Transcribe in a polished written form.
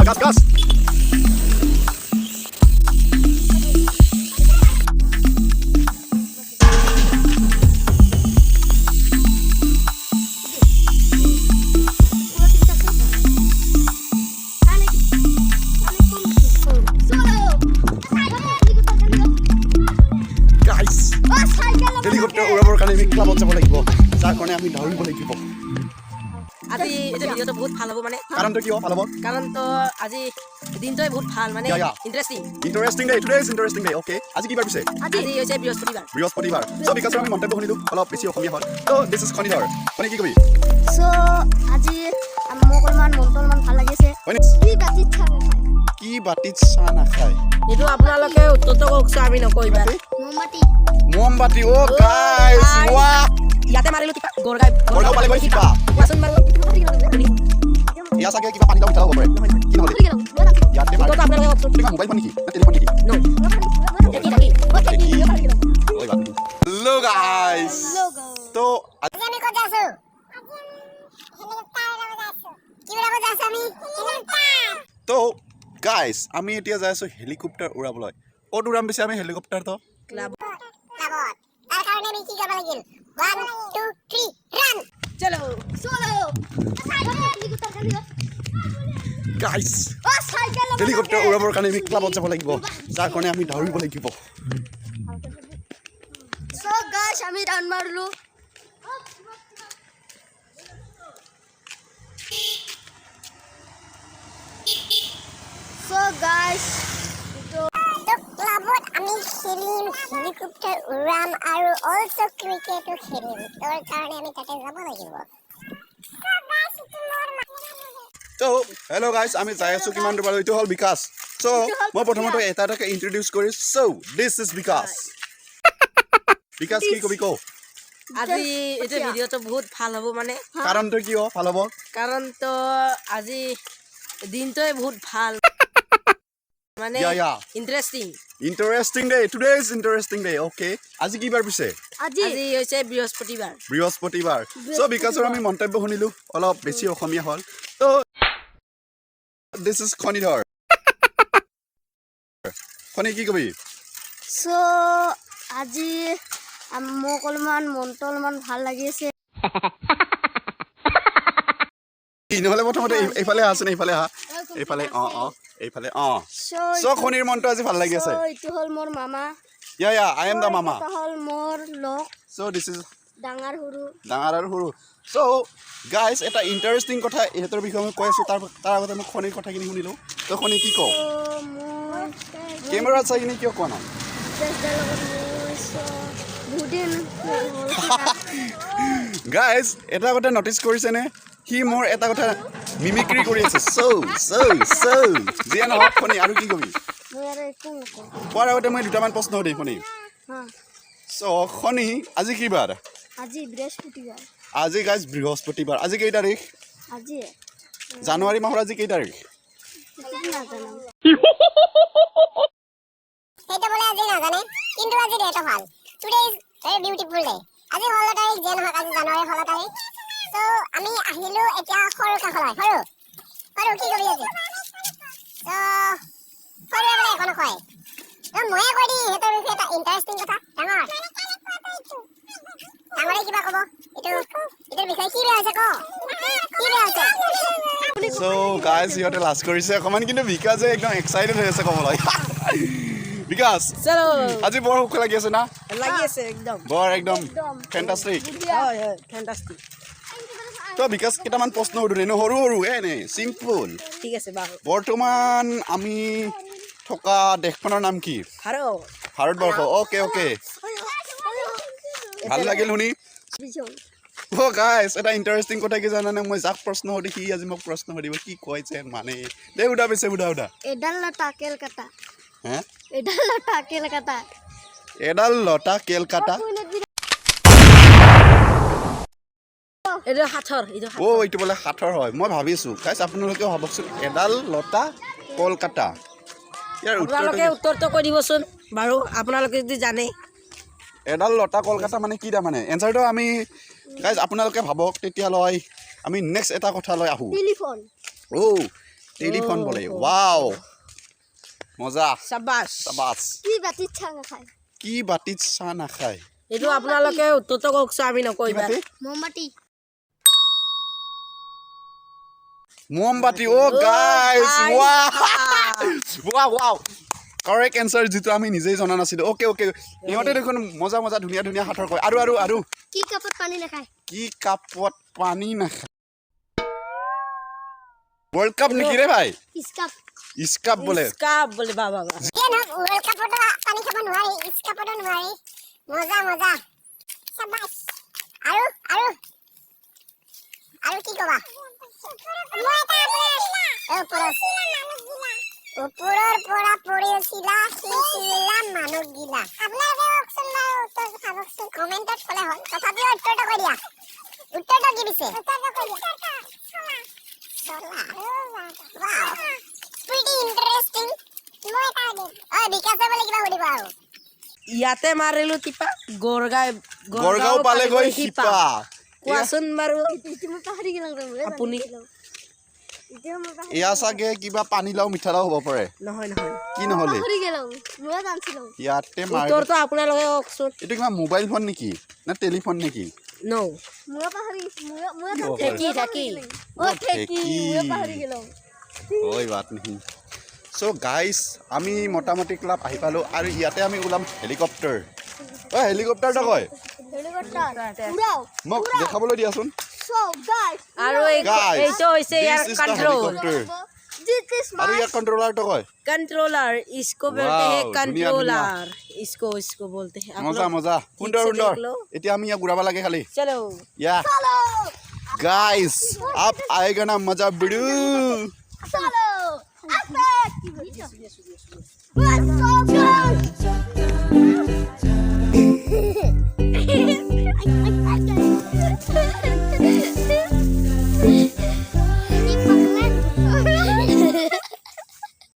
gas. Guys, helicopter উড়াবৰ কাৰণে আমি ক্লাবত যাব লাগিব যাৰ কাৰণে আমি ধৰিব লাগিব আজি এই ভিডিওটো বহুত ভাল হ'ব মানে কাৰণটো কি ভাল হ'ব কাৰণটো আজি দিনটোই বহুত ভাল মানে interesting day today is interesting day okay আজি কি বাৰ পিছে আজি হৈছে বৃহস্পতিবাৰ সো বিকাশ আমি মন্তব্য শুনিলো অলপ বেছি অসমীয়া হ'ল তো দিস ইজ খনিধৰ মানে কি কবি সো আজি মোক অলমান মনটো অলমান ভাল লাগিছে কি বাতিত চাহ নাখায় এইটো আপোনালোকে উত্তৰটো কওকচোন আমি নকইবা মমবাতি ও গাইস ওয়াও ইয়াতে মাৰিলো কিবা গৰগাই পালে গৈ কিবা কোৱাচোন বাৰু ইয়া চাগে কিবা পানী উঠাব পাৰে কি নহলে ইয়াতে মাৰি উত্তৰটো আপোনালোকে কওকচোন তুমি মোবাইল ফোন নেকি না টেলিফোন নেকি নো hello guys তো আজি আমি ক'ত আছো কি উৰাব যাইছো আমি তো গাইস আমি এতিয়া যাই আছো হেলিকপ্টাৰ উৰাবলৈ ক'ত উৰাম পিছে আমি হেলিকপ্টাৰ তো ক্লাব তাৰ কাৰণে আমি কি কৰিব লাগিল 1 2 3 ৰান চলো গাইস হেলিকপ্টাৰ উৰাবৰ কাৰণে আমি ক্লাবত যাব লাগিব যাৰ কাৰণে আমি ধৰিব লাগিব সো গাইস আমি ৰান মাৰলু সো গাইস তো ক্লাবত আমি খেলিম হেলিকপ্টাৰ উৰাম আৰু অলসো ক্ৰিকেটো খেলিম তোৰ কাৰণে আমি তাতে যাব লাগিব তো হেল্ল' গাইস আমি যাই আছো কিমান দূৰ এইটো হ'ল বিকাশ সো মই প্ৰথমতে এটাকে ইন্ট্ৰোডিউস কৰি সো দিস ইজ বিকাশ বিকাশ কি কবি কও আজি এই ভিডিওটো বহুত ভাল হ'ব মানে কাৰণটো কি ভাল হ'ব কাৰণটো আজি দিনটোই বহুত ভাল মানে interesting day today is interesting day okay আজি কি বাৰ পিছে আজি হৈছে বৃহস্পতিবাৰ সো বিকাশৰ আমি মন্তব্য শুনিলো অলপ বেছি অসমীয়া হ'ল তো দিস ইজ খনিধৰ খনি কি কবি সো আজি মোক অলমান মনটো অলমান ভাল লাগিছে নহলে প্ৰথমতে এইফালে আছে নে এইফালে এইফালে এইফালে সো খনিৰ মনটো আজি ভাল লাগি আছে এইটো হ'ল মোৰ মামা I am the mama এটা হ'ল মোৰ লগ so this is ডাঙৰ আৰু সৰু so guys এটা ইন্টাৰেষ্টিং কথা এহেতৰ বিষয়ে মই কৈ আছো তাৰ আগতে মই খনিৰ কথাখিনি শুনিলো তো খনি কি কও কেমেৰা চাই কিনে কিয় কোৱা নাই গাইজ এটা কথা নটিচ কৰিছে নে সি মোৰ এটা কথা মিমিক্ৰি কৰি আছে so জিয়া নহওক খনি আৰু কি কবি কোৱাৰ আগতে মই দুটামান প্ৰশ্ন সুধিম খনি so খনি আজি কি বাৰ আজি গাইজ বৃহস্পতিবাৰ আজি কেই তাৰিখ আজি জানুৱাৰী মাহৰ আজি কেই তাৰিখ সেইটো বলে আজি নাজানে কিন্তু আজি ডেটটো ভাল today is very beautiful day আজি 16 তাৰিখ যে নহয় আজি জানুৱাৰী 16 তাৰিখ সো আমি আহিলো এতিয়া সৰু কাখলাই সৰু কি কৰি আছে সো সৰু বলে এখন কয় তো ময়ে কৈ দি হেতৰ বিষয়ে এটা ইন্টাৰেষ্টিং কথা ডাঙৰে কিবা ক'ব এটোৰ বিষয়ে কি বেয়া হৈছে কি বেয়া হৈছে so guys ইহঁতে লাজ কৰিছে অকমান কিন্তু বিকাশে একদম এক্সাইটেড হৈ আছে কমলাই বিকাশ চলো আজি বৰ সুখ লাগি আছে না লাগি আছে একদম বৰ একদম ফেন্টাস্টিক হয় ফেন্টাস্টিক তো বিকাশ কেইটামান প্ৰশ্ন সুধো নে সৰু এনে চিম্পল ঠিক আছে বাৰু বৰ্তমান আমি থকা দেশখনৰ নাম কি ভাৰতবৰ্ষ ওকে ভাল লাগিল শুনি গাইস এটা ইন্টাৰেষ্টিং কথা কি জানানে মই যাক প্ৰশ্ন সুধি সি আজি মোক প্ৰশ্ন সুধিব কি কয় যে মানে দে উদা পিছে উদা এডাল লতা কেলকাতা এডাল লতা কেলকাতা এইটো হাতৰ এইটো বোলে হাতৰ হয় মই ভাবিছো গাইস আপোনালোকে ভাবকচোন এডাল লতা কলকাতা ইয়াৰ উত্তৰটো কৈ দিবচোন বাৰু আপোনালোকে যদি জানে এডাল লতা কলকাতা মানে কি দা মানে এনসাৰটো আমি গাইজ আপোনালোকে ভাবক তেতিয়ালৈ আমি নেক্সট এটা কথা লৈ আহো টেলিফোন টেলিফোন বলে ওয়াও মজা চাবাছ চাবাছ কি বাতিত চাহ নাখায় কি বাটিত চাহ নাখায় এইটো আপোনালোকে উত্তৰটো কওকচোন আমি নকৰিবা মমবাতি মমবাতি অ গাইস ওয়াও কাৰেক্ট এনসাৰ যেটো আমি নিজেই জনা নাছিলো ওকে ওকে ইহঁতে দেখোন মজা মজা ধুনীয়া ধুনীয়া হাতৰ কয় আৰু কি কাপত পানী নাখায় কি কাপত পানী নাখায় ৱৰ্ল্ড কাপ নেকি ৰে ভাই ইস্কাপ ইস্কাপ বোলে বাবা কেন ৱৰ্ল্ড কাপত পানী খাব নোৱাৰি ইস্কাপত নোৱাৰি মজা মজা চাবাছ আৰু কি কবা ওপৰৰ পৰা পৰিছিলা সিছিলা মানুহ গিলা কমেণ্টত ক'লে হ'ল তথাপিও উত্তৰটো কৈ দিয়া উত্তৰটো কি দিছে pretty interesting বিকাশে বোলে কিবা সুধিব আৰু ইয়াতে মাৰিলো টিপা গড়গাঁও পালে গৈ শিপা কোৱাচোন বাৰু পাহৰি গেলাং আপুনি এয়া চাগে কিবা পানীলাও মিঠালাও হ'ব পাৰে নহয় কি নহ'লে পাহৰি গেলাং মই জানছিলো ইয়াতে মাৰি উত্তৰটো আপোনালোকে কওকচোন এইটো কিবা মোবাইল ফোন নেকি না টেলিফোন নেকি নো মই পাহৰি মই থাকি মই পাহৰি গেলাং ওই বাত নেহি সো গাইস আমি মোটামুটি ক্লাব আহি পালো আৰু ইয়াতে আমি ওলাম হেলিকপ্টাৰ হেলিকপ্টাৰটা কয় হেলিকপ্টাৰ উৰাও মোক দেখাবলৈ দিয়াচোন so guys আৰু Guys, এইটো হৈছে ইয়াৰ this is the control helicopter. this is আৰু my ইয়াৰ কন্ট্ৰলাৰটো কয় कंट्रोलर इसको बोलते Wow, हैं दुनिया, कंट्रोलर इसको बोलते हैं आप মজা लोग মজা সুন্দৰ से সুন্দৰ देख लो। এতিয়া আমি ইয়াক ঘূৰাব লাগে খালি चलो या गाइस आप आएगा ना मजा बिडू solo attack let's go guys